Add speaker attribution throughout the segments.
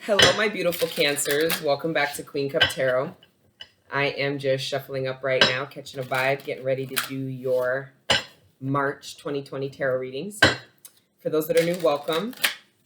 Speaker 1: Hello, my beautiful Cancers. Welcome back to Queen Cup Tarot. I am just shuffling up right now, catching a vibe, getting ready to do your March 2020 tarot readings. For those that are new, welcome.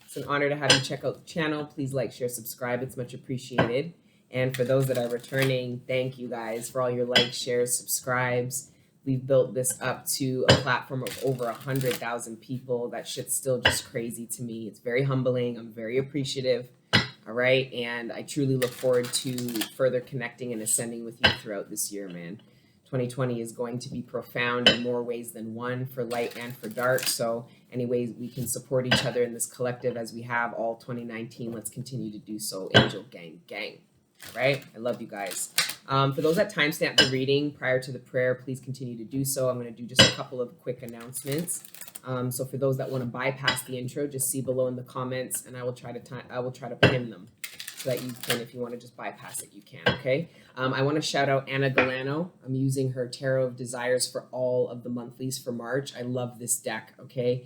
Speaker 1: It's an honor to have you check out the channel. Please like, share, subscribe. It's much appreciated. And for those that are returning, thank you guys for all your likes, shares, subscribes. We've built this up to a platform of over 100,000 people. That shit's still just crazy to me. It's very humbling. I'm very appreciative. All right. And I truly look forward to further connecting and ascending with you throughout this year, man. 2020 is going to be profound in more ways than one, for light and for dark. So any ways we can support each other in this collective as we have all 2019, let's continue to do so. Angel gang, gang. All right. I love you guys. For those that timestamp the reading prior to the prayer, please continue to do so. I'm going to do just a couple of quick announcements. So for those that want to bypass the intro, just see below in the comments, and I will try to pin them so that you can, if you want to just bypass it, you can. Okay. I want to shout out Anna Galano. I'm using her Tarot of Desires for all of the monthlies for March. I love this deck. Okay.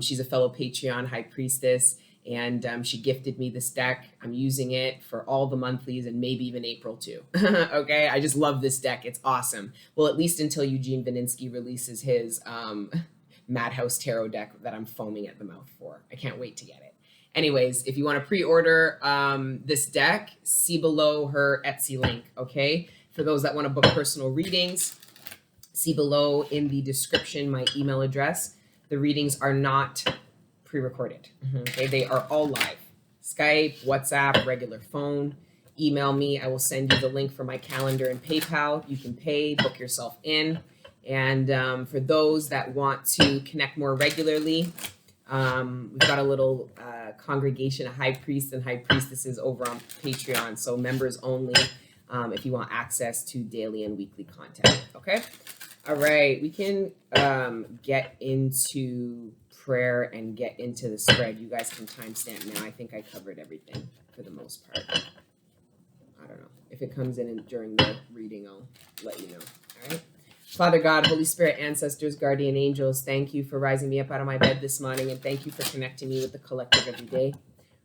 Speaker 1: She's a fellow Patreon high priestess, and she gifted me this deck. I'm using it for all the monthlies and maybe even April too. Okay. I just love this deck. It's awesome. Well, at least until Eugene Vininsky releases his Madhouse Tarot deck that I'm foaming at the mouth for. I can't wait to get it. Anyways, if you want to pre-order this deck, see below her Etsy link, okay? For those that want to book personal readings, see below in the description my email address. The readings are not pre-recorded, okay? They are all live. Skype, WhatsApp, regular phone. Email me. I will send you the link for my calendar and PayPal. You can pay, book yourself in. And for those that want to connect more regularly, we've got a little congregation of high priests and high priestesses over on Patreon. So members only, if you want access to daily and weekly content. Okay. All right. We can get into prayer and get into the spread. You guys can timestamp now. I think I covered everything for the most part. I don't know. If it comes in during the reading, I'll let you know. All right. Father God, Holy Spirit, ancestors, guardian angels, thank you for rising me up out of my bed this morning, and thank you for connecting me with the collective every day.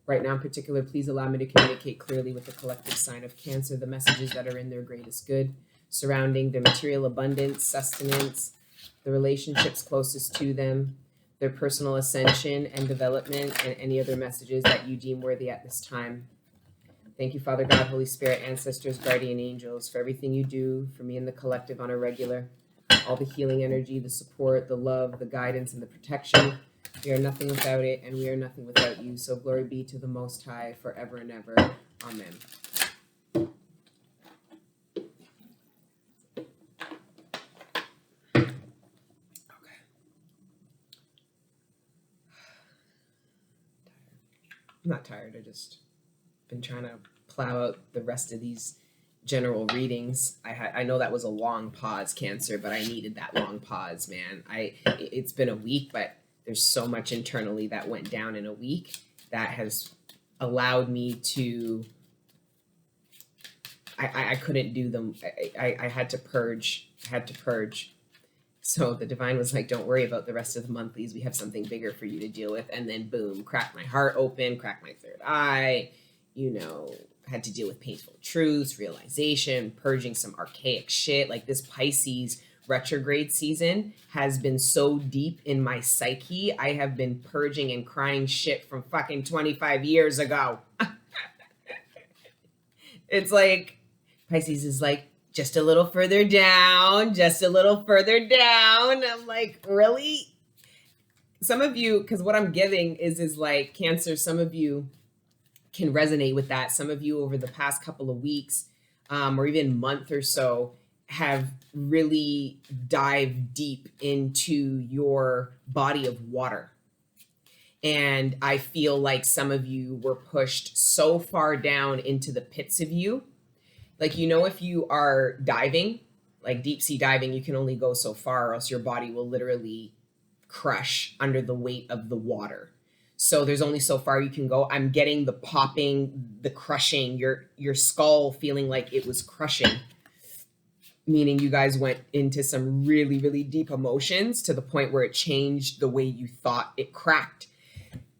Speaker 1: Right now in particular, please allow me to communicate clearly with the collective sign of Cancer, the messages that are in their greatest good, surrounding their material abundance, sustenance, the relationships closest to them, their personal ascension and development, and any other messages that you deem worthy at this time. Thank you, Father God, Holy Spirit, ancestors, guardian angels, for everything you do for me and the collective on a regular. All the healing energy, the support, the love, the guidance, and the protection. We are nothing without it, and we are nothing without you. So glory be to the Most High forever and ever. Amen. Okay. I'm not tired. I just been trying to plow out the rest of these general readings. I know that was a long pause, Cancer, but I needed that long pause, man. It's been a week, but there's so much internally that went down in a week that has allowed me to I couldn't do them. I had to purge. So the divine was like, don't worry about the rest of the monthlies. We have something bigger for you to deal with. And then boom, cracked my heart open, cracked my third eye, had to deal with painful truths, realization, purging some archaic shit. Like this Pisces retrograde season has been so deep in my psyche. I have been purging and crying shit from fucking 25 years ago. It's like Pisces is like, just a little further down, just a little further down. I'm like, really? Some of you, because what I'm getting is like Cancer, some of you can resonate with that. Some of you over the past couple of weeks or even month or so have really dived deep into your body of water. And I feel like some of you were pushed so far down into the pits of you. Like, if you are diving, like deep sea diving, you can only go so far or else your body will literally crush under the weight of the water. So there's only so far you can go. I'm getting the popping, the crushing, your skull feeling like it was crushing, meaning you guys went into some really, really deep emotions to the point where it changed the way you thought. It cracked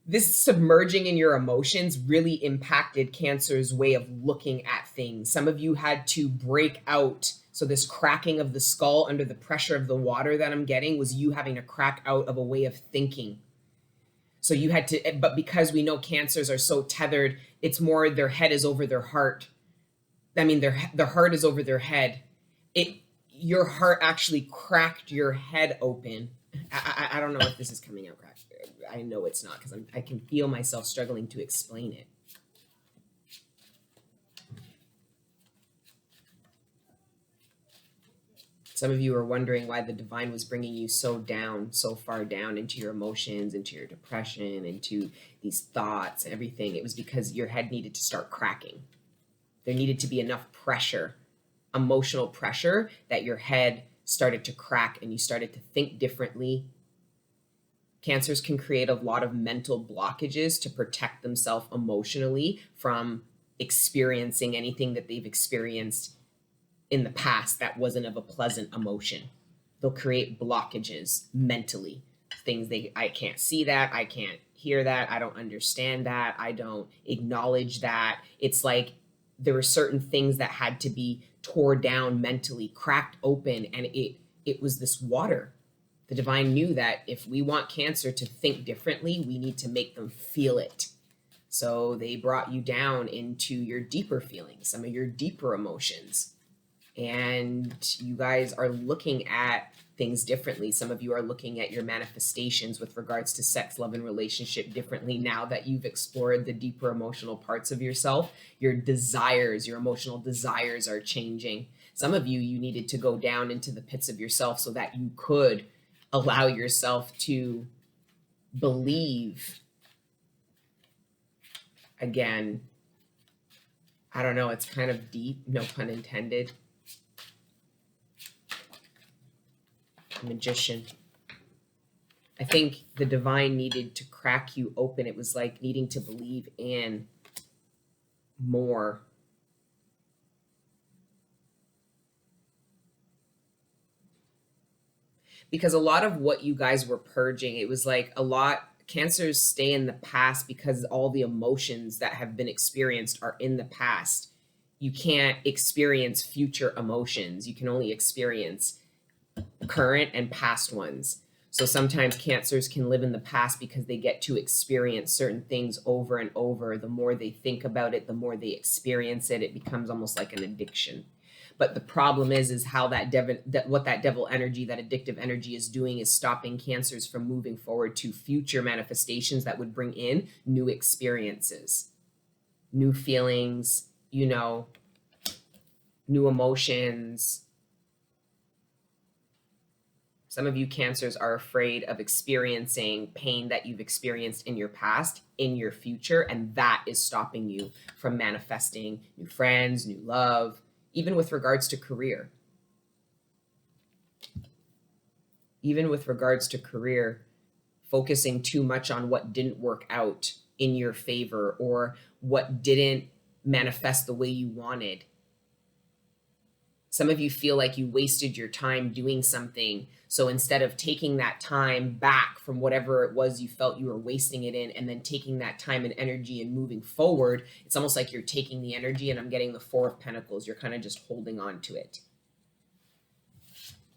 Speaker 1: this submerging in your emotions really impacted Cancer's way of looking at things. Some of you had to break out. So this cracking of the skull under the pressure of the water that I'm getting was you having to crack out of a way of thinking. So you had to, but because we know Cancers are so tethered, it's more their head is over their heart. I mean, their heart is over their head. Your heart actually cracked your head open. I don't know if this is coming out cracked. I know it's not, because I can feel myself struggling to explain it. Some of you are wondering why the divine was bringing you so far down into your emotions, into your depression, into these thoughts, everything. It was because your head needed to start cracking. There needed to be enough pressure, emotional pressure, that your head started to crack and you started to think differently. Cancers can create a lot of mental blockages to protect themselves emotionally from experiencing anything that they've experienced in the past that wasn't of a pleasant emotion. They'll create blockages mentally. Things I can't see that, I can't hear that, I don't understand that, I don't acknowledge that. It's like there were certain things that had to be tore down mentally, cracked open, and it was this water. The divine knew that if we want Cancer to think differently, we need to make them feel it. So they brought you down into your deeper feelings, some of your deeper emotions. And you guys are looking at things differently. Some of you are looking at your manifestations with regards to sex, love, and relationship differently now that you've explored the deeper emotional parts of yourself. Your desires, your emotional desires are changing. Some of you needed to go down into the pits of yourself so that you could allow yourself to believe again. I don't know, it's kind of deep, no pun intended. Magician. I think the divine needed to crack you open. It was like needing to believe in more. Because a lot of what you guys were purging, it was like a lot, Cancers stay in the past because all the emotions that have been experienced are in the past. You can't experience future emotions. You can only experience current and past ones. So sometimes Cancers can live in the past because they get to experience certain things over and over. The more they think about it, the more they experience it. It becomes almost like an addiction. But the problem is how what that devil energy, that addictive energy is doing is stopping Cancers from moving forward to future manifestations that would bring in new experiences, new feelings, new emotions. Some of you Cancers are afraid of experiencing pain that you've experienced in your past, in your future, and that is stopping you from manifesting new friends, new love, even with regards to career. Even with regards to career, focusing too much on what didn't work out in your favor or what didn't manifest the way you wanted. Some of you feel like you wasted your time doing something. So instead of taking that time back from whatever it was you felt you were wasting it in, and then taking that time and energy and moving forward, it's almost like you're taking the energy, and I'm getting the Four of Pentacles. You're kind of just holding on to it.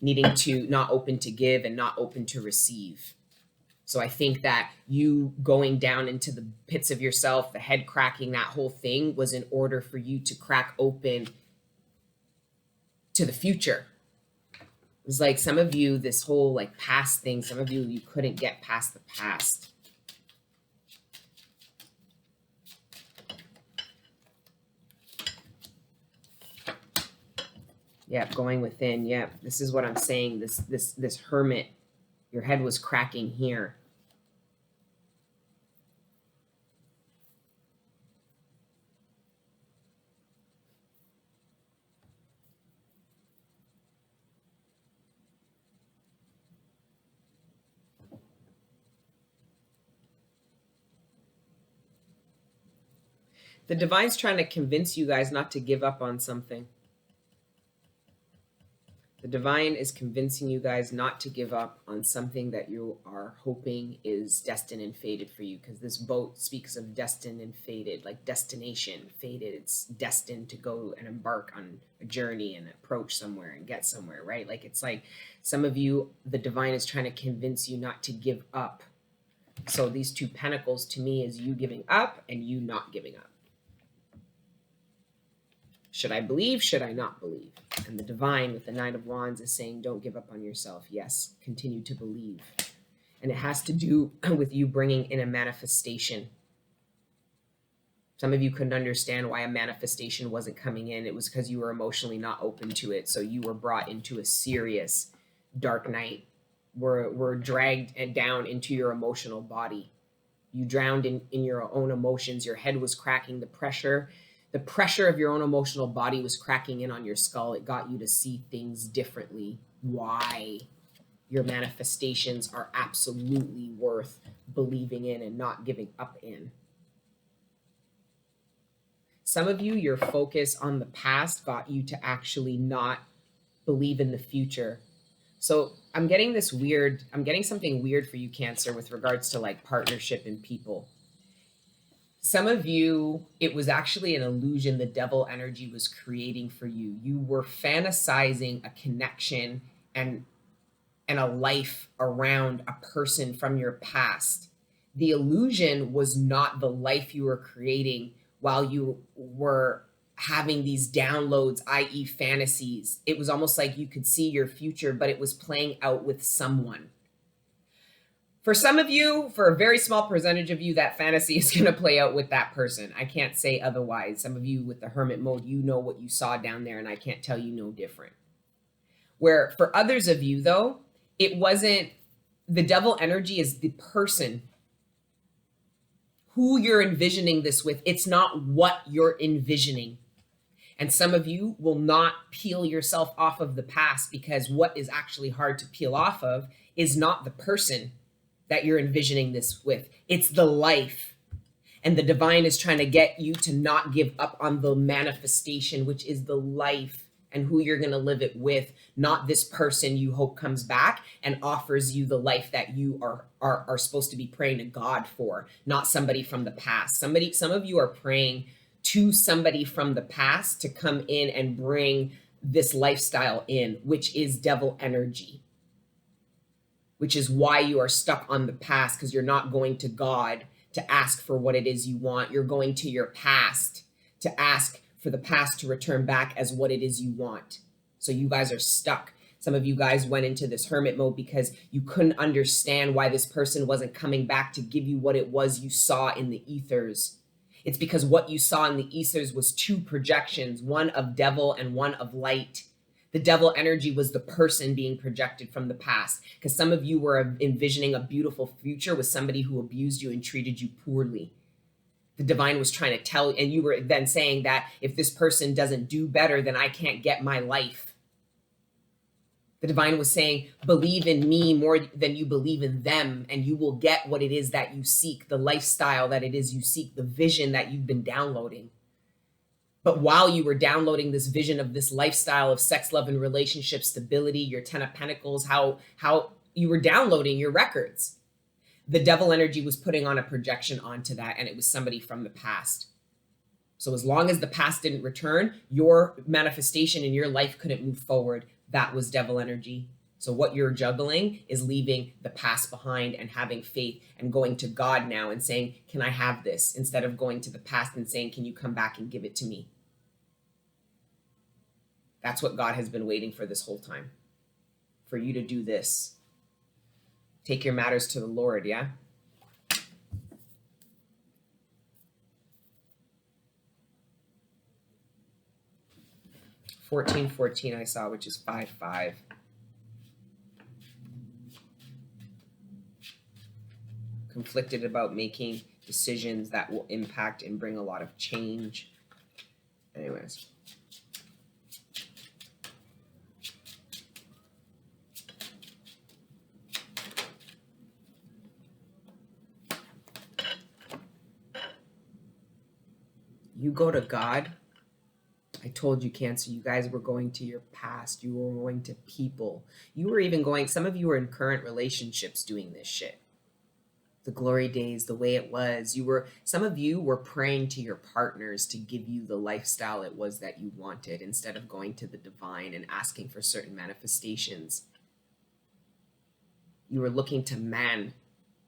Speaker 1: Needing to not open to give and not open to receive. So I think that you going down into the pits of yourself, the head cracking, that whole thing was in order for you to crack open to the future. It was like some of you, this whole like past thing, some of you couldn't get past the past. Yep, going within. Yep, this is what I'm saying. This hermit, your head was cracking here. The divine's trying to convince you guys not to give up on something. The divine is convincing you guys not to give up on something that you are hoping is destined and fated for you, because this boat speaks of destined and fated, like destination, fated. It's destined to go and embark on a journey and approach somewhere and get somewhere, right? Like it's like some of you, the divine is trying to convince you not to give up. So these 2 pentacles to me is you giving up and you not giving up. Should I believe? Should I not believe? And the divine with the 9 of Wands is saying, don't give up on yourself. Yes, continue to believe. And it has to do with you bringing in a manifestation. Some of you couldn't understand why a manifestation wasn't coming in. It was because you were emotionally not open to it. So you were brought into a serious dark night. Were dragged down into your emotional body. You drowned in your own emotions. Your head was cracking. The pressure of your own emotional body was cracking in on your skull. It got you to see things differently. Why your manifestations are absolutely worth believing in and not giving up in. Some of you, your focus on the past got you to actually not believe in the future. So I'm getting something weird for you, Cancer, with regards to like partnership and people. Some of you, it was actually an illusion the devil energy was creating for you. You were fantasizing a connection and a life around a person from your past. The illusion was not the life you were creating while you were having these downloads, i.e. fantasies. It was almost like you could see your future, but it was playing out with someone. For some of you, for a very small percentage of you, that fantasy is going to play out with that person. I can't say otherwise. Some of you with the hermit mode, you know what you saw down there, and I can't tell you no different. Where for others of you, though, it wasn't, the devil energy is the person who you're envisioning this with. It's not what you're envisioning. And some of you will not peel yourself off of the past, because what is actually hard to peel off of is not the person that you're envisioning this with. It's the life. And the divine is trying to get you to not give up on the manifestation, which is the life and who you're going to live it with, not this person you hope comes back and offers you the life that you are supposed to be praying to God for, not somebody from the past. Some of you are praying to somebody from the past to come in and bring this lifestyle in, which is devil energy, which is why you are stuck on the past, because you're not going to God to ask for what it is you want. You're going to your past to ask for the past to return back as what it is you want. So you guys are stuck. Some of you guys went into this hermit mode because you couldn't understand why this person wasn't coming back to give you what it was you saw in the ethers. It's because what you saw in the ethers was 2 projections, one of devil and one of light. The devil energy was the person being projected from the past, because some of you were envisioning a beautiful future with somebody who abused you and treated you poorly. The divine was trying to tell, and you were then saying that if this person doesn't do better, then I can't get my life. The divine was saying, believe in me more than you believe in them, and you will get what it is that you seek, the lifestyle that it is you seek, the vision that you've been downloading. But while you were downloading this vision of this lifestyle of sex, love, and relationship stability, your 10 of Pentacles, how you were downloading your records, the devil energy was putting on a projection onto that, and it was somebody from the past. So as long as the past didn't return, your manifestation in your life couldn't move forward. That was devil energy. So what you're juggling is leaving the past behind and having faith and going to God now and saying, can I have this? Instead of going to the past and saying, can you come back and give it to me? That's what God has been waiting for this whole time. For you to do this. Take your matters to the Lord, yeah? $14.14 I saw, which is 5-5. Conflicted about making decisions that will impact and bring a lot of change. Anyways. You go to God I told you, Cancer, you guys were going to your past. You were going to people. You were even going, some of you were in current relationships doing this shit. The glory days, the way it was. Some of you were praying to your partners to give you the lifestyle it was that you wanted instead of going to the divine and asking for certain manifestations. You were looking to man,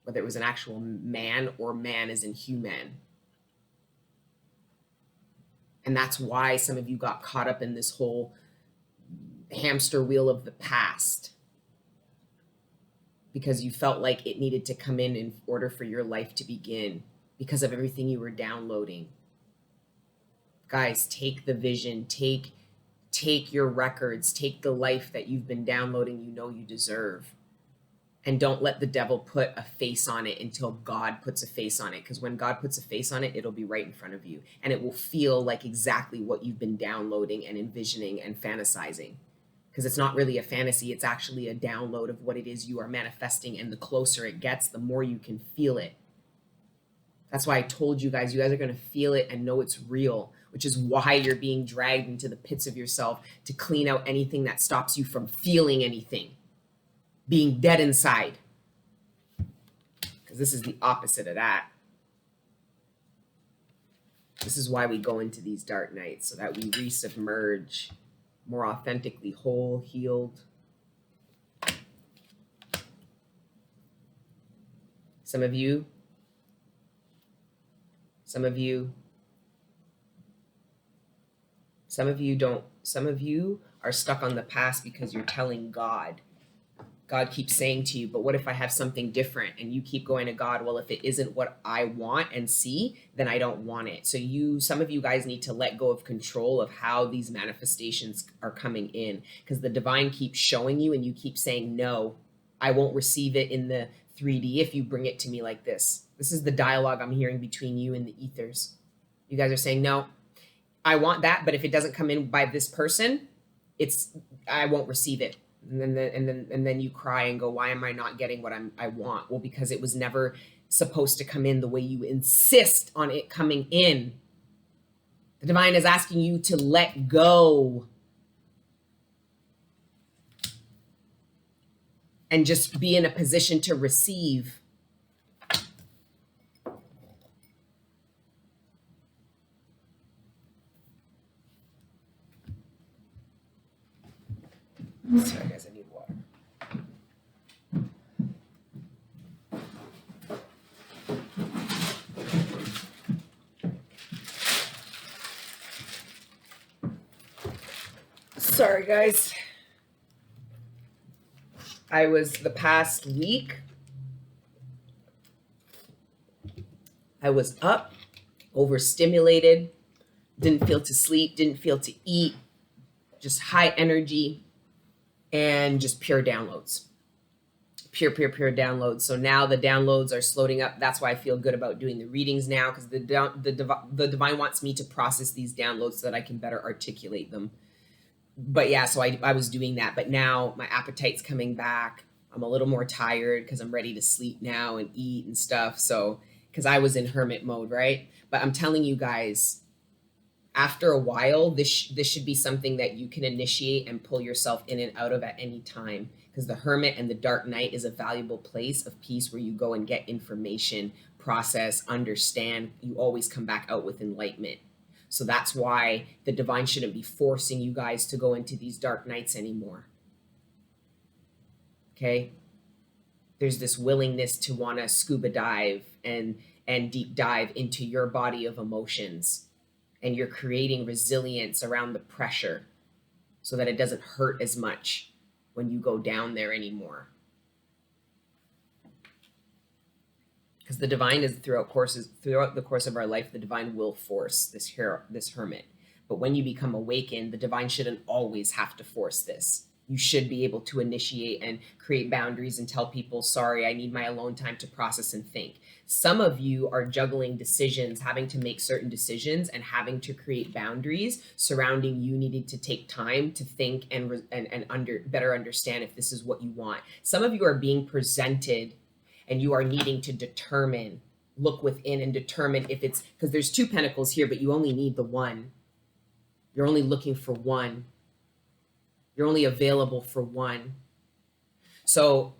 Speaker 1: whether it was an actual man or man as in human. And that's why some of you got caught up in this whole hamster wheel of the past, because you felt like it needed to come in order for your life to begin because of everything you were downloading. Guys, take the vision, take your records, take the life that you've been downloading you deserve. And don't let the devil put a face on it until God puts a face on it. Because when God puts a face on it, it'll be right in front of you. And it will feel like exactly what you've been downloading and envisioning and fantasizing. Because it's not really a fantasy. It's actually a download of what it is you are manifesting. And the closer it gets, the more you can feel it. That's why I told you guys are going to feel it and know it's real, which is why you're being dragged into the pits of yourself to clean out anything that stops you from feeling anything. Being dead inside, because this is the opposite of that. This is why we go into these dark nights, so that we resubmerge more authentically whole, healed. Some of you are stuck on the past because you're telling God keeps saying to you, but what if I have something different? And you keep going to God, well, if it isn't what I want and see, then I don't want it. So some of you guys need to let go of control of how these manifestations are coming in, because the divine keeps showing you and you keep saying, no, I won't receive it in the 3D if you bring it to me like this. This is the dialogue I'm hearing between you and the ethers. You guys are saying, no, I want that, but if it doesn't come in by this person, I won't receive it. And then you cry and go, why am I not getting what I want? Well, because it was never supposed to come in the way you insist on it coming in. The divine is asking you to let go and just be in a position to receive. Sorry, guys, I need water. Sorry, guys. The past week, I was up, overstimulated, didn't feel to sleep, didn't feel to eat, just high energy. And just pure downloads, pure downloads. So now the downloads are slowing up. That's why I feel good about doing the readings now, because the divine wants me to process these downloads so that I can better articulate them. But yeah, so I was doing that. But now my appetite's coming back. I'm a little more tired because I'm ready to sleep now and eat and stuff. So, because I was in hermit mode, right? But I'm telling you guys, after a while, this should be something that you can initiate and pull yourself in and out of at any time, because the hermit and the dark night is a valuable place of peace where you go and get information, process, understand. You always come back out with enlightenment. So that's why the divine shouldn't be forcing you guys to go into these dark nights anymore. Okay? There's this willingness to want to scuba dive and deep dive into your body of emotions. And you're creating resilience around the pressure so that it doesn't hurt as much when you go down there anymore. Because the divine is throughout the course of our life, the divine will force this hermit. But when you become awakened, the divine shouldn't always have to force this. You should be able to initiate and create boundaries and tell people, sorry, I need my alone time to process and think. Some of you are juggling decisions, having to make certain decisions and having to create boundaries surrounding you needing to take time to think and better understand if this is what you want. Some of you are being presented and you are needing to look within and determine if it's, because there's 2 pentacles here, but you only need the one. You're only looking for one. You're only available for one. So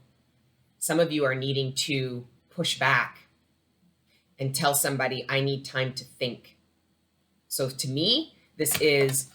Speaker 1: some of you are needing to push back and tell somebody, I need time to think. So to me, this is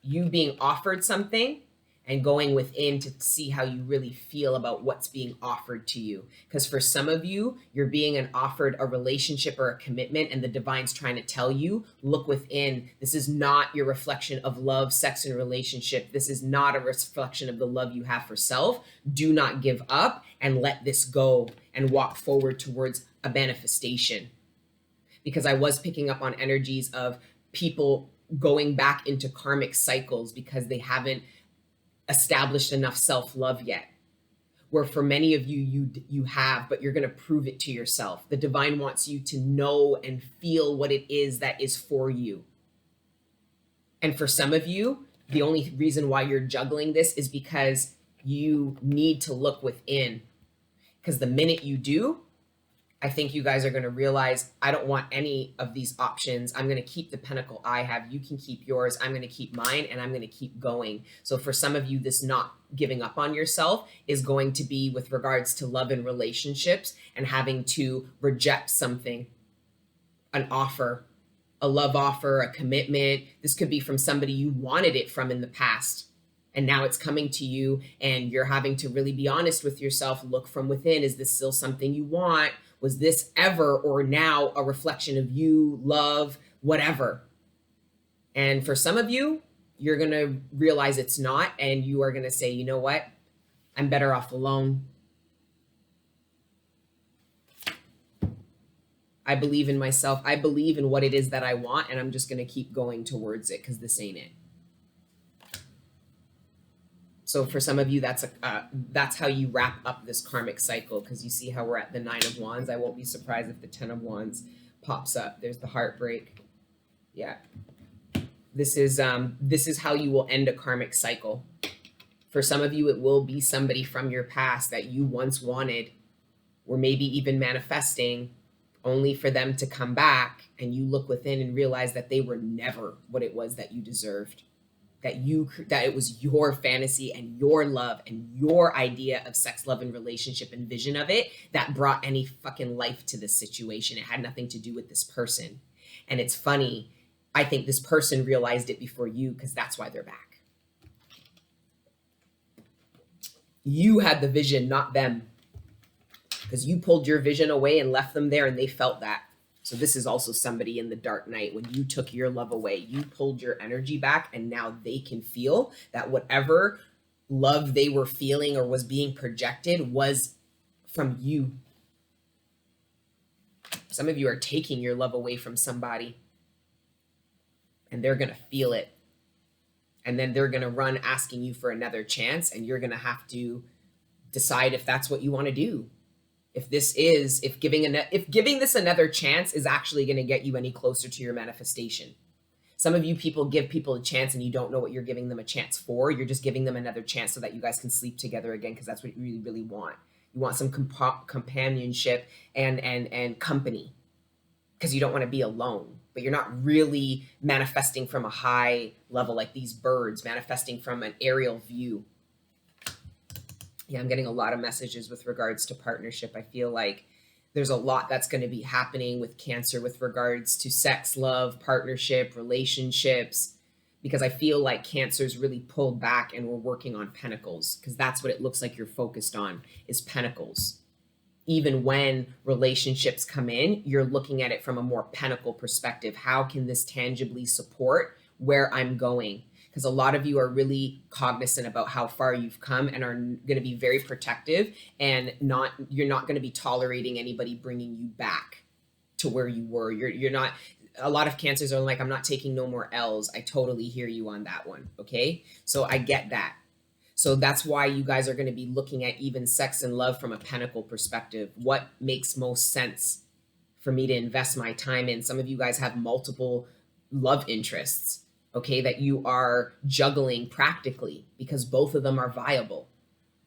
Speaker 1: you being offered something and going within to see how you really feel about what's being offered to you. Because for some of you, you're being offered a relationship or a commitment, and the divine's trying to tell you, look within. This is not your reflection of love, sex, and relationship. This is not a reflection of the love you have for self. Do not give up and let this go and walk forward towards a manifestation. Because I was picking up on energies of people going back into karmic cycles because they haven't established enough self-love yet. Where for many of you have, but you're going to prove it to yourself. The divine wants you to know and feel what it is that is for you. And for some of you, the only reason why you're juggling this is because you need to look within. Because the minute you do, I think you guys are going to realize, I don't want any of these options. I'm going to keep the pentacle I have. You can keep yours. I'm going to keep mine, and I'm going to keep going. So for some of you, this not giving up on yourself is going to be with regards to love and relationships and having to reject something, an offer, a love offer, a commitment. This could be from somebody you wanted it from in the past. And now it's coming to you, and you're having to really be honest with yourself. Look from within. Is this still something you want? Was this ever or now a reflection of you, love, whatever? And for some of you, you're going to realize it's not, and you are going to say, you know what? I'm better off alone. I believe in myself. I believe in what it is that I want, and I'm just going to keep going towards it because this ain't it. So for some of you, that's how you wrap up this karmic cycle, because you see how we're at the 9 of Wands. I won't be surprised if the 10 of Wands pops up. There's the heartbreak. Yeah. This is how you will end a karmic cycle. For some of you, it will be somebody from your past that you once wanted, or maybe even manifesting, only for them to come back, and you look within and realize that they were never what it was that you deserved. That it was your fantasy and your love and your idea of sex, love, and relationship and vision of it that brought any fucking life to this situation. It had nothing to do with this person. And it's funny, I think this person realized it before you, because that's why they're back. You had the vision, not them. Because you pulled your vision away and left them there, and they felt that. So this is also somebody in the dark night. When you took your love away, you pulled your energy back, and now they can feel that whatever love they were feeling or was being projected was from you. Some of you are taking your love away from somebody, and they're going to feel it. And then they're going to run asking you for another chance, and you're going to have to decide if that's what you want to do. If giving this another chance is actually going to get you any closer to your manifestation. Some of you people give people a chance, and you don't know what you're giving them a chance for. You're just giving them another chance so that you guys can sleep together again, because that's what you really, really want. You want some companionship and company, because you don't want to be alone. But you're not really manifesting from a high level like these birds, manifesting from an aerial view. Yeah, I'm getting a lot of messages with regards to partnership. I feel like there's a lot that's going to be happening with Cancer with regards to sex, love, partnership, relationships, because I feel like Cancer's really pulled back, and we're working on pentacles, because that's what it looks like you're focused on, is pentacles. Even when relationships come in, you're looking at it from a more pentacle perspective. How can this tangibly support where I'm going? Because a lot of you are really cognizant about how far you've come and are going to be very protective, and you're not going to be tolerating anybody bringing you back to where you were. You're not. A lot of Cancers are like, I'm not taking no more L's. I totally hear you on that one. Okay, so I get that. So that's why you guys are going to be looking at even sex and love from a pentacle perspective. What makes most sense for me to invest my time in? Some of you guys have multiple love interests, okay, that you are juggling practically, because both of them are viable.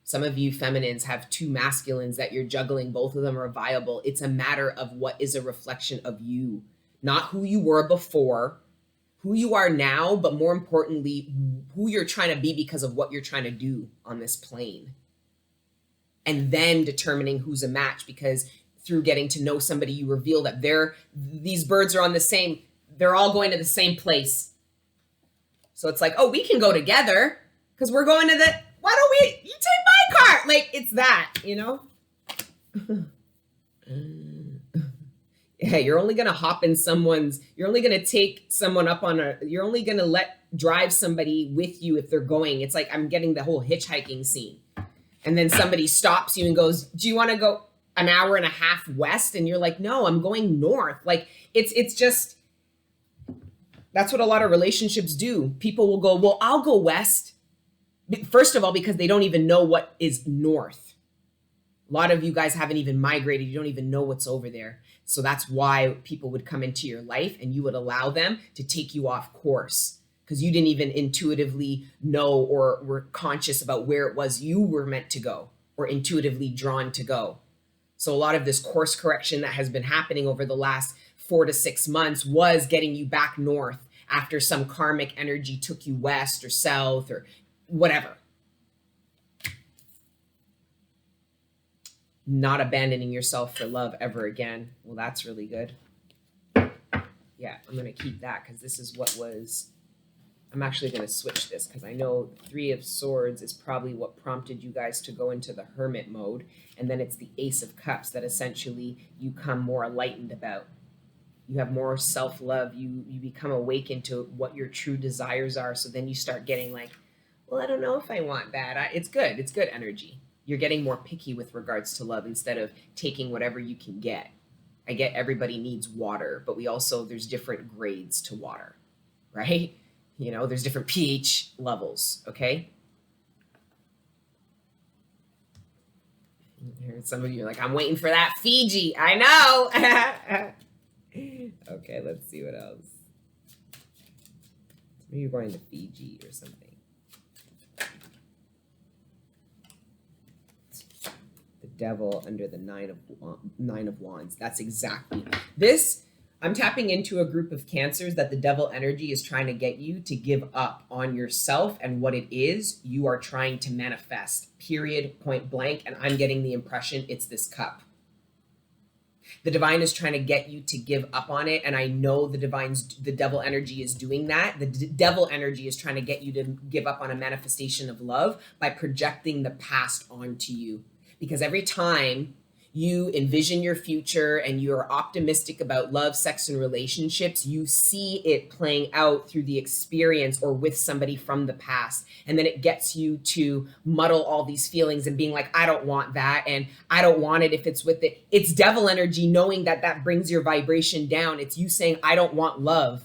Speaker 1: Some of you feminines have 2 masculines that you're juggling. Both of them are viable. It's a matter of what is a reflection of you, not who you were before, who you are now, but more importantly, who you're trying to be because of what you're trying to do on this plane. And then determining who's a match, because through getting to know somebody, you reveal that these birds are on the same, they're all going to the same place. So it's like, oh, we can go together because we're going to why don't you take my car? Like, it's that, you know? Yeah, you're only going to hop in you're only going to take someone up you're only going to drive somebody with you if they're going. It's like, I'm getting the whole hitchhiking scene. And then somebody stops you and goes, do you want to go an hour and a half west? And you're like, no, I'm going north. Like, it's just, that's what a lot of relationships do. People will go, well, I'll go west. First of all, because they don't even know what is north. A lot of you guys haven't even migrated. You don't even know what's over there. So that's why people would come into your life and you would allow them to take you off course, because you didn't even intuitively know or were conscious about where it was you were meant to go or intuitively drawn to go. So a lot of this course correction that has been happening over the last 4 to 6 months was getting you back north after some karmic energy took you west or south or whatever. Not abandoning yourself for love ever again. Well, that's really good. Yeah, I'm going to keep that because this is what was... I'm actually going to switch this because I know 3 of Swords is probably what prompted you guys to go into the Hermit mode. And then it's the Ace of Cups that essentially you come more enlightened about. You have more self-love. You become awakened to what your true desires are. So then you start getting like, well, I don't know if I want that. It's good. It's good energy. You're getting more picky with regards to love instead of taking whatever you can get. I get everybody needs water, but there's different grades to water, right? You know, there's different pH levels, okay? Some of you are like, I'm waiting for that Fiji. I know. Okay, let's see what else. Maybe you're going to Fiji or something. The Devil under the Nine of Wands. That's exactly this. I'm tapping into a group of Cancers that the devil energy is trying to get you to give up on yourself and what it is you are trying to manifest, period, point blank. And I'm getting the impression it's this cup. The divine is trying to get you to give up on it. And I know the devil energy is doing that. The devil energy is trying to get you to give up on a manifestation of love by projecting the past onto you. Because every time you envision your future and you're optimistic about love, sex, and relationships, you see it playing out through the experience or with somebody from the past. And then it gets you to muddle all these feelings and being like, I don't want that. And I don't want it if it's with it. It's devil energy knowing that that brings your vibration down. It's you saying, I don't want love.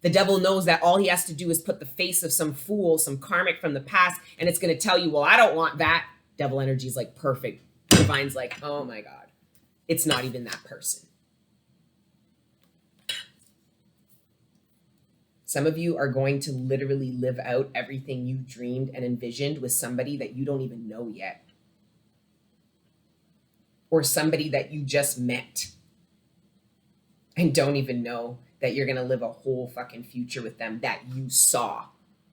Speaker 1: The devil knows that all he has to do is put the face of some fool, some karmic from the past, and it's going to tell you, well, I don't want that. Devil energy is like perfect. Divine's like, oh my God, it's not even that person. Some of you are going to literally live out everything you dreamed and envisioned with somebody that you don't even know yet. Or somebody that you just met and don't even know that you're going to live a whole fucking future with them that you saw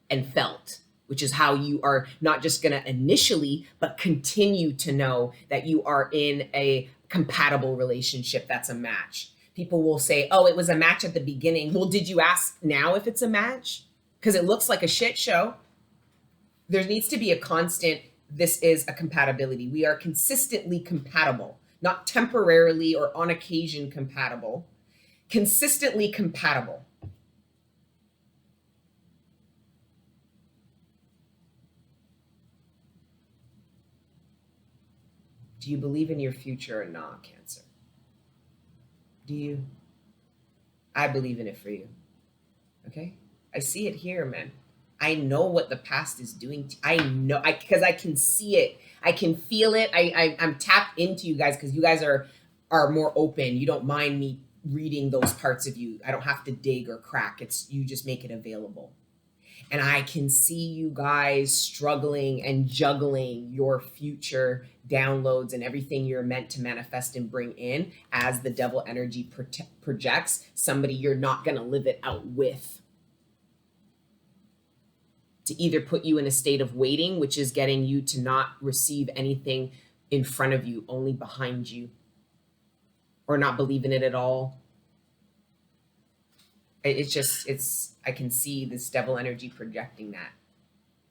Speaker 1: and felt. Which is how you are not just going to initially, but continue to know that you are in a compatible relationship that's a match. People will say, oh, it was a match at the beginning. Well, did you ask now if it's a match? Because it looks like a shit show. There needs to be a constant, this is a compatibility. We are consistently compatible, not temporarily or on occasion compatible, consistently compatible. Do you believe in your future or not, Cancer? Do you? I believe in it for you. Okay? I see it here, man. I know what the past is doing. I know, because I can see it. I can feel it. I'm tapped into you guys because you guys are more open. You don't mind me reading those parts of you. I don't have to dig or crack. You just make it available. And I can see you guys struggling and juggling your future downloads and everything you're meant to manifest and bring in as the devil energy projects somebody you're not going to live it out with. to either put you in a state of waiting, which is getting you to not receive anything in front of you, only behind you, or not believe in it at all. I can see this devil energy projecting that.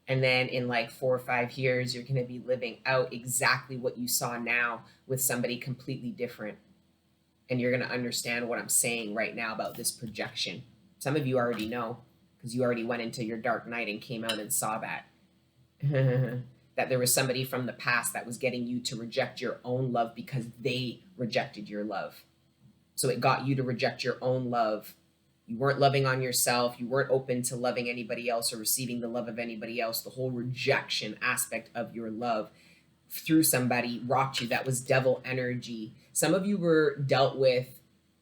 Speaker 1: And then in like 4 or 5 years, you're going to be living out exactly what you saw now with somebody completely different. And you're going to understand what I'm saying right now about this projection. Some of you already know, because you already went into your dark night and came out and saw that. That there was somebody from the past that was getting you to reject your own love because they rejected your love. So it got you to reject your own love. You weren't loving on yourself. You weren't open to loving anybody else or receiving the love of anybody else. The whole rejection aspect of your love through somebody rocked you. That was devil energy. Some of you were dealt with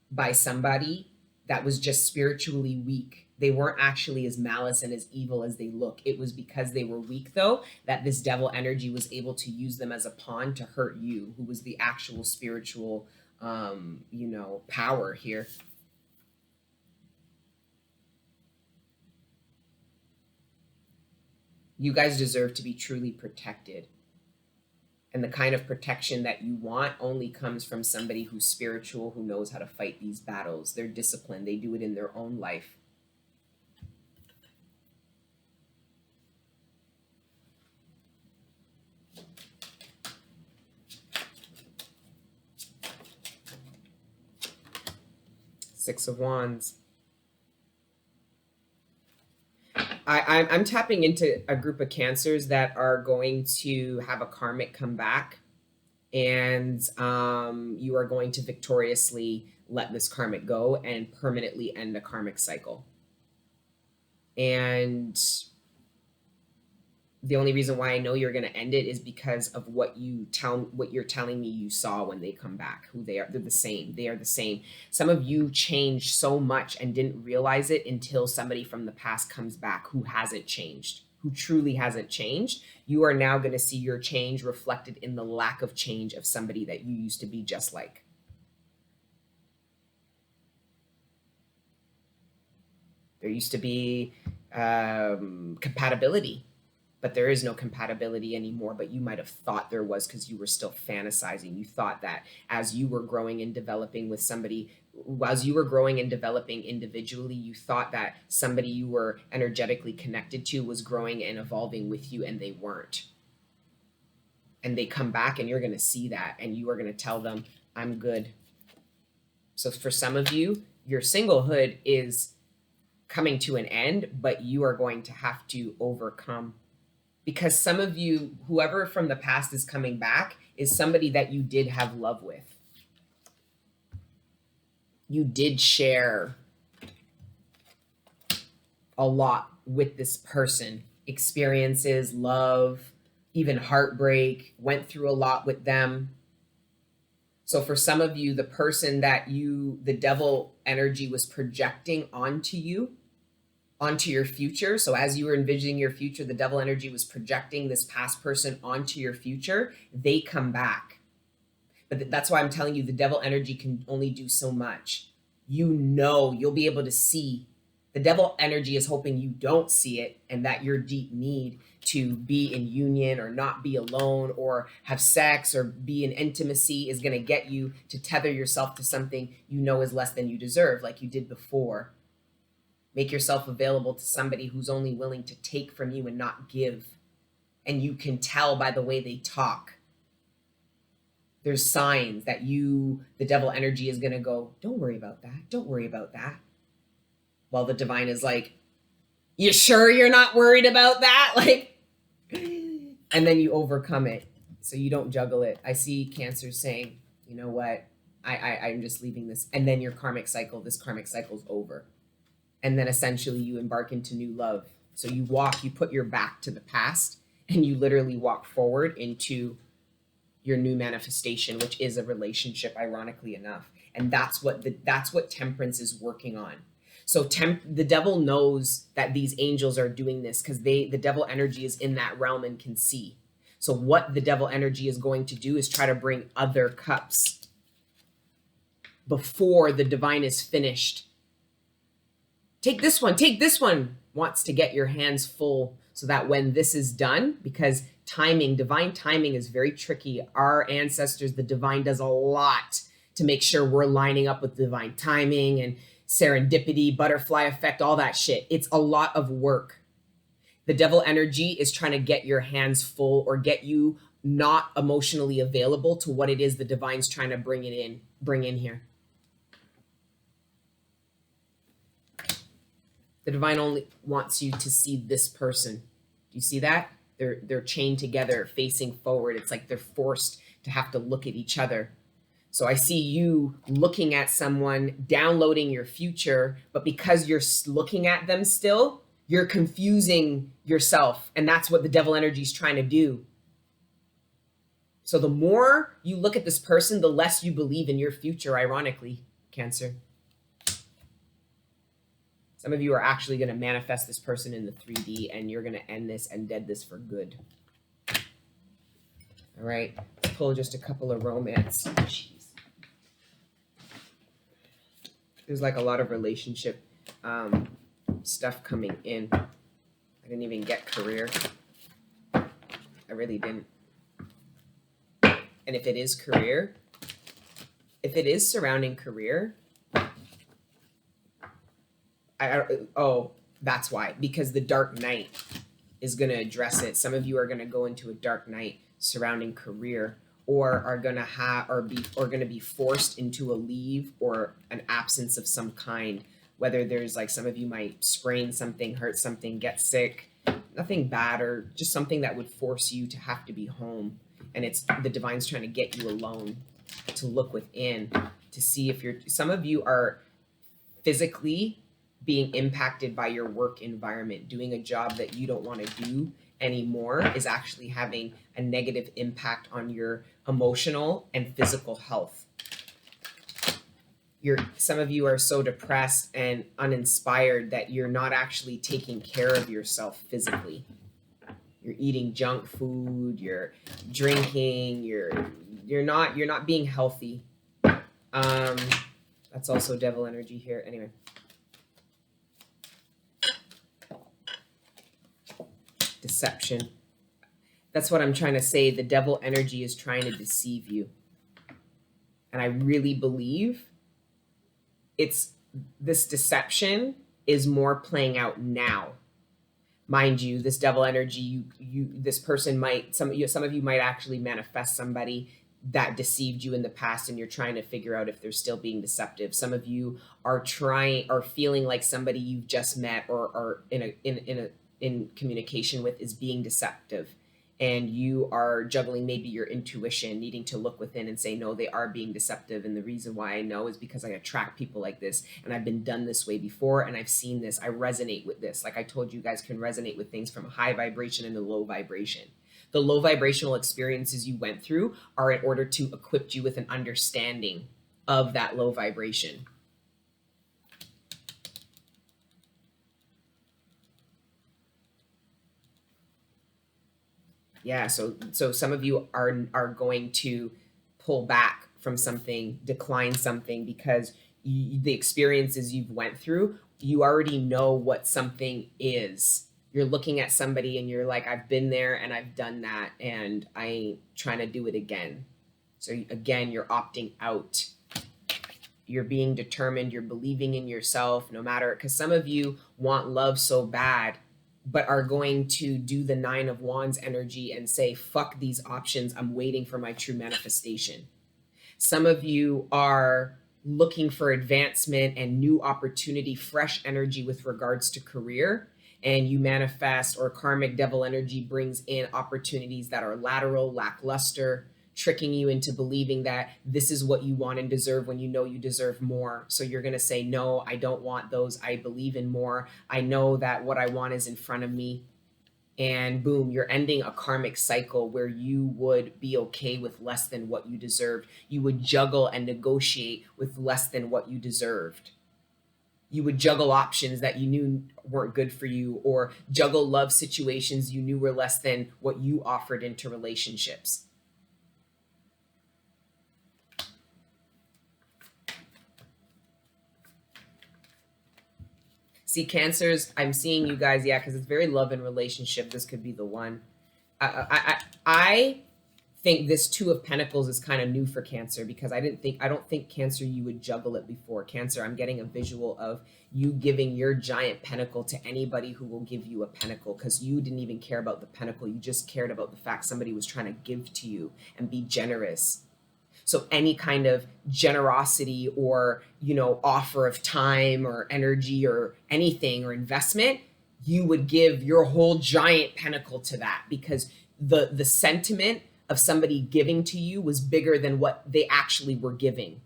Speaker 1: by somebody that was just spiritually weak. They weren't actually as malice and as evil as they look. It was because they were weak, though, that this devil energy was able to use them as a pawn to hurt you, who was the actual spiritual, power here. You guys deserve to be truly protected. And the kind of protection that you want only comes from somebody who's spiritual, who knows how to fight these battles. They're disciplined. They do it in their own life. Six of Wands. I'm tapping into a group of Cancers that are going to have a karmic come back, and you are going to victoriously let this karmic go and permanently end a karmic cycle. And the only reason why I know you're going to end it is because of what you're telling me you saw when they come back, who they are. They're the same. They are the same. Some of you changed so much and didn't realize it until somebody from the past comes back who hasn't changed, who truly hasn't changed. You are now going to see your change reflected in the lack of change of somebody that you used to be just like. There used to be compatibility, but there is no compatibility anymore. But you might have thought there was because you were still fantasizing. You thought that as you were growing and developing with somebody, as you were growing and developing individually, you thought that somebody you were energetically connected to was growing and evolving with you, and they weren't. And they come back and you're going to see that, and you are going to tell them, I'm good. So for some of you, your singlehood is coming to an end, but you are going to have to overcome. Because some of you, whoever from the past is coming back, is somebody that you did have love with. You did share a lot with this person. Experiences, love, even heartbreak, went through a lot with them. So for some of you, the person that the devil energy was projecting onto you, onto your future. So as you were envisioning your future, the devil energy was projecting this past person onto your future. They come back. But that's why I'm telling you, the devil energy can only do so much. You'll be able to see. The devil energy is hoping you don't see it, and that your deep need to be in union or not be alone or have sex or be in intimacy is going to get you to tether yourself to something you know is less than you deserve, like you did before. Make yourself available to somebody who's only willing to take from you and not give. And you can tell by the way they talk. There's signs that the devil energy is going to go, don't worry about that. Don't worry about that. While the divine is like, you sure you're not worried about that? And then you overcome it. So you don't juggle it. I see Cancer saying, you know what? I'm just leaving this. And then this karmic cycle's over. And then essentially you embark into new love. So you put your back to the past, and you literally walk forward into your new manifestation, which is a relationship, ironically enough. And that's what Temperance is working on. So the devil knows that these angels are doing this because the devil energy is in that realm and can see. So what the devil energy is going to do is try to bring other cups before the divine is finished. Take this one. wants to get your hands full so that when this is done, because timing, divine timing is very tricky. Our ancestors, the divine does a lot to make sure we're lining up with divine timing and serendipity, butterfly effect, all that shit. It's a lot of work. The devil energy is trying to get your hands full or get you not emotionally available to what it is the divine's trying to bring in here. The divine only wants you to see this person. Do you see that? They're chained together, facing forward. It's like they're forced to have to look at each other. So I see you looking at someone, downloading your future, but because you're looking at them still, you're confusing yourself. And that's what the devil energy is trying to do. So the more you look at this person, the less you believe in your future, ironically, Cancer. Some of you are actually going to manifest this person in the 3D, and you're going to end this and dead this for good. All right, let's pull just a couple of romance. Jeez. There's like a lot of relationship stuff coming in. I didn't even get career. I really didn't. And if it is career, if it is surrounding career, oh, that's why. Because the dark night is going to address it. Some of you are going to go into a dark night surrounding career, or are going to have or going to be forced into a leave or an absence of some kind. Whether there's like some of you might sprain something, hurt something, get sick, nothing bad, or just something that would force you to have to be home. And it's the divine's trying to get you alone to look within to see if some of you are physically being impacted by your work environment. Doing a job that you don't want to do anymore is actually having a negative impact on your emotional and physical health. Some of you are so depressed and uninspired that you're not actually taking care of yourself physically. You're eating junk food, you're drinking, you're not being healthy. That's also devil energy here. Anyway. Deception. That's what I'm trying to say. The devil energy is trying to deceive you. And I really believe this deception is more playing out now. Mind you, this devil energy, this person might, some of you might actually manifest somebody that deceived you in the past, and you're trying to figure out if they're still being deceptive. Some of you are feeling like somebody you've just met or are in communication with is being deceptive, and you are juggling maybe your intuition, needing to look within and say, no, they are being deceptive. And the reason why I know is because I attract people like this, and I've been done this way before, and I've seen this. I resonate with this. Like I told you, guys can resonate with things from a high vibration and a low vibration. The low vibrational experiences you went through are in order to equip you with an understanding of that low vibration. Yeah, so some of you are going to pull back from something, decline something, because the experiences you've went through, you already know what something is. You're looking at somebody and you're like, I've been there and I've done that, and I ain't trying to do it again. So again, you're opting out. You're being determined. You're believing in yourself, no matter, because some of you want love so bad, but are going to do the 9 of Wands energy and say, fuck these options. I'm waiting for my true manifestation. Some of you are looking for advancement and new opportunity, fresh energy with regards to career, and you manifest, or karmic devil energy brings in opportunities that are lateral, lackluster, tricking you into believing that this is what you want and deserve when you know you deserve more. So you're going to say, no, I don't want those. I believe in more. I know that what I want is in front of me. And boom, you're ending a karmic cycle where you would be okay with less than what you deserved. You would juggle and negotiate with less than what you deserved. You would juggle options that you knew weren't good for you, or juggle love situations you knew were less than what you offered into relationships. See, Cancers, I'm seeing you guys, yeah, because it's very love and relationship. This could be the one. I think this Two of Pentacles is kind of new for Cancer, because I don't think Cancer, you would juggle it before. Cancer, I'm getting a visual of you giving your giant pentacle to anybody who will give you a pentacle, because you didn't even care about the pentacle. You just cared about the fact somebody was trying to give to you and be generous. So any kind of generosity or, offer of time or energy or anything or investment, you would give your whole giant pentacle to that, because the sentiment of somebody giving to you was bigger than what they actually were giving.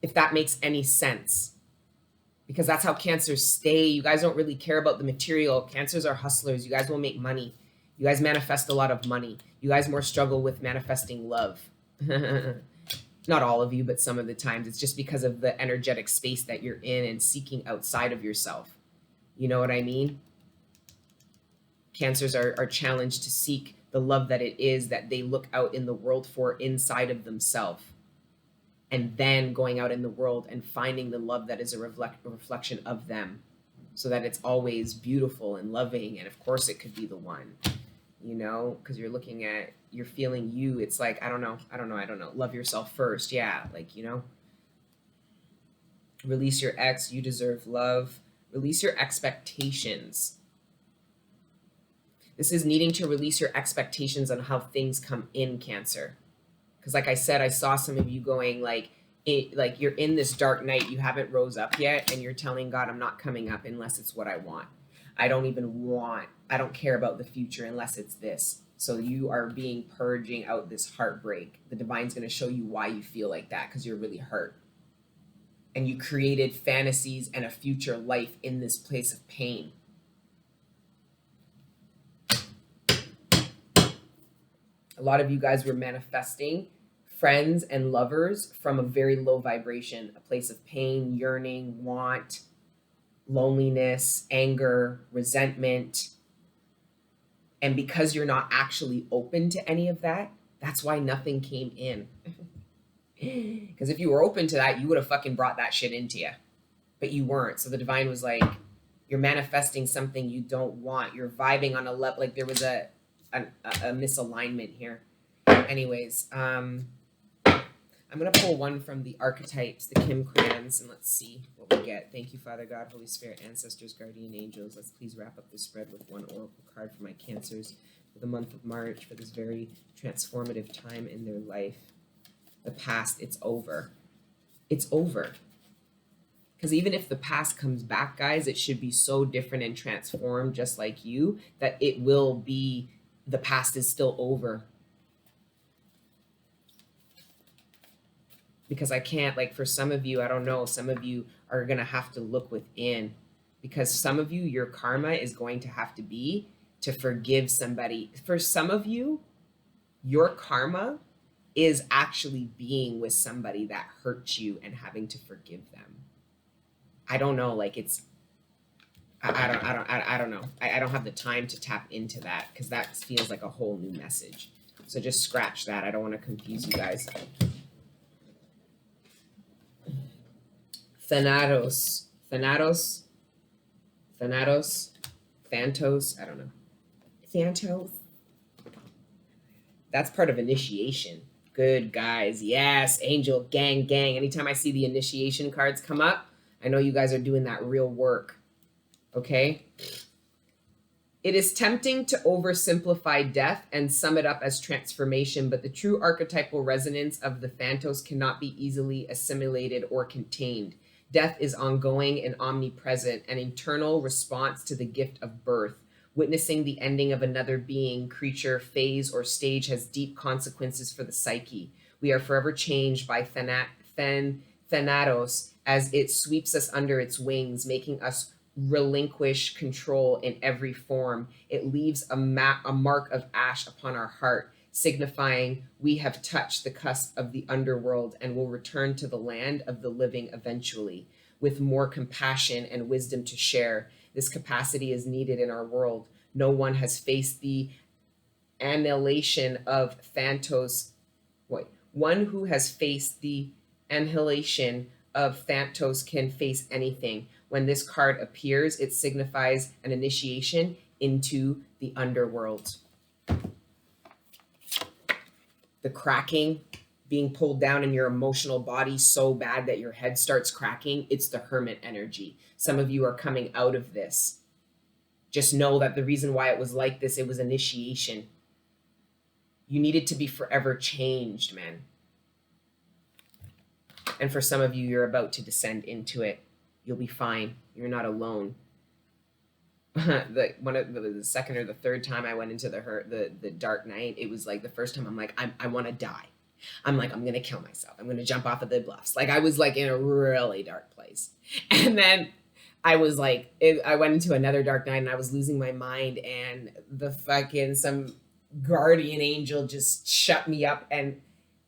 Speaker 1: If that makes any sense. Because that's how Cancers stay. You guys don't really care about the material. Cancers are hustlers. You guys will make money. You guys manifest a lot of money. You guys more struggle with manifesting love. Not all of you, but some of the times. It's just because of the energetic space that you're in and seeking outside of yourself. You know what I mean? Cancers are challenged to seek the love that it is that they look out in the world for inside of themselves. And then going out in the world and finding the love that is a reflection of them, so that it's always beautiful and loving. And of course it could be the one, because you're feeling you. It's like, I don't know. Love yourself first. Yeah. Like, release your ex. You deserve love. Release your expectations. This is needing to release your expectations on how things come in, Cancer. Because like I said, I saw some of you going like you're in this dark night, you haven't rose up yet, and you're telling God, I'm not coming up unless it's what I want. I don't care about the future unless it's this. So you are purging out this heartbreak. The divine's going to show you why you feel like that, because you're really hurt. And you created fantasies and a future life in this place of pain. A lot of you guys were manifesting friends and lovers from a very low vibration, a place of pain, yearning, want, loneliness, anger, resentment. And because you're not actually open to any of that, that's why nothing came in. Because if you were open to that, you would have fucking brought that shit into you. But you weren't. So the divine was like, you're manifesting something you don't want. You're vibing on a level, like there was a misalignment here. Anyways, I'm going to pull one from the Archetypes, the Kim Krans, and let's see what we get. Thank you, Father God, Holy Spirit, ancestors, guardian angels. Let's please wrap up the spread with one oracle card for my Cancers for the month of March, for this very transformative time in their life. The past, it's over. It's over. Because even if the past comes back, guys, it should be so different and transformed, just like you, that it will be, the past is still over. Because I can't, like for some of you, I don't know, some of you are going to have to look within. Because some of you, your karma is going to have to be to forgive somebody. For some of you, your karma is actually being with somebody that hurt you and having to forgive them. I don't know, like it's, I don't know. I don't have the time to tap into that, because that feels like a whole new message. So just scratch that. I don't want to confuse you guys. Thanatos, Phantos, I don't know. Phantos. That's part of initiation. Good, guys. Yes, angel, gang. Anytime I see the initiation cards come up, I know you guys are doing that real work. Okay? It is tempting to oversimplify death and sum it up as transformation, but the true archetypal resonance of the Phantos cannot be easily assimilated or contained. Death is ongoing and omnipresent, an internal response to the gift of birth. Witnessing the ending of another being, creature, phase, or stage has deep consequences for the psyche. We are forever changed by Thanatos as it sweeps us under its wings, making us relinquish control in every form. It leaves a mark of ash upon our heart, signifying we have touched the cusp of the underworld and will return to the land of the living eventually, with more compassion and wisdom to share. This capacity is needed in our world. No one has faced the annihilation of Phantos. One who has faced the annihilation of Phantos can face anything. When this card appears, it signifies an initiation into the underworld. The cracking, being pulled down in your emotional body so bad that your head starts cracking, it's the hermit energy. Some of you are coming out of this. Just know that the reason why it was like this, it was initiation. You needed to be forever changed, man. And for some of you, you're about to descend into it. You'll be fine. You're not alone. The second or the third time I went into the dark night, it was like the first time I'm like, I want to die. I'm like, I'm going to kill myself. I'm going to jump off of the bluffs. Like I was like in a really dark place. And then I was like, I went into another dark night and I was losing my mind, and some guardian angel just shut me up and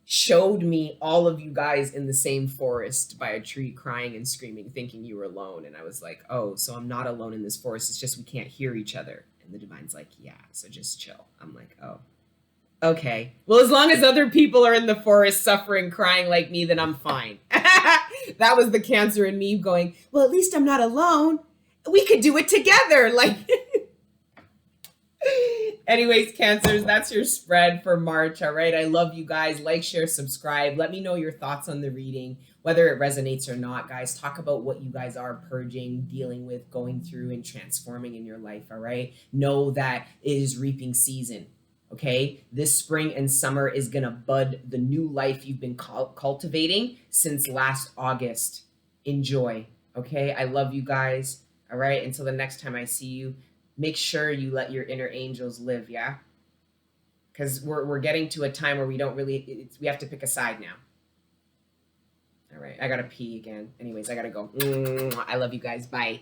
Speaker 1: showed me all of you guys in the same forest by a tree crying and screaming, thinking you were alone. And I was like, oh, so I'm not alone in this forest. It's just we can't hear each other. And the divine's like, yeah, so just chill. I'm like, oh, okay. Well, as long as other people are in the forest suffering, crying like me, then I'm fine. That was the Cancer in me going, well, at least I'm not alone. We could do it together. Like, anyways, Cancers, that's your spread for March. All right. I love you guys. Like, share, subscribe. Let me know your thoughts on the reading, whether it resonates or not, guys. Talk about what you guys are purging, dealing with, going through, and transforming in your life. All right. Know that it is reaping season. Okay. This spring and summer is going to bud the new life you've been cultivating since last August. Enjoy. Okay. I love you guys. All right. Until the next time I see you, make sure you let your inner angels live, yeah? Because we're getting to a time where we don't really, we have to pick a side now. All right, I gotta pee again. Anyways, I gotta go. I love you guys. Bye.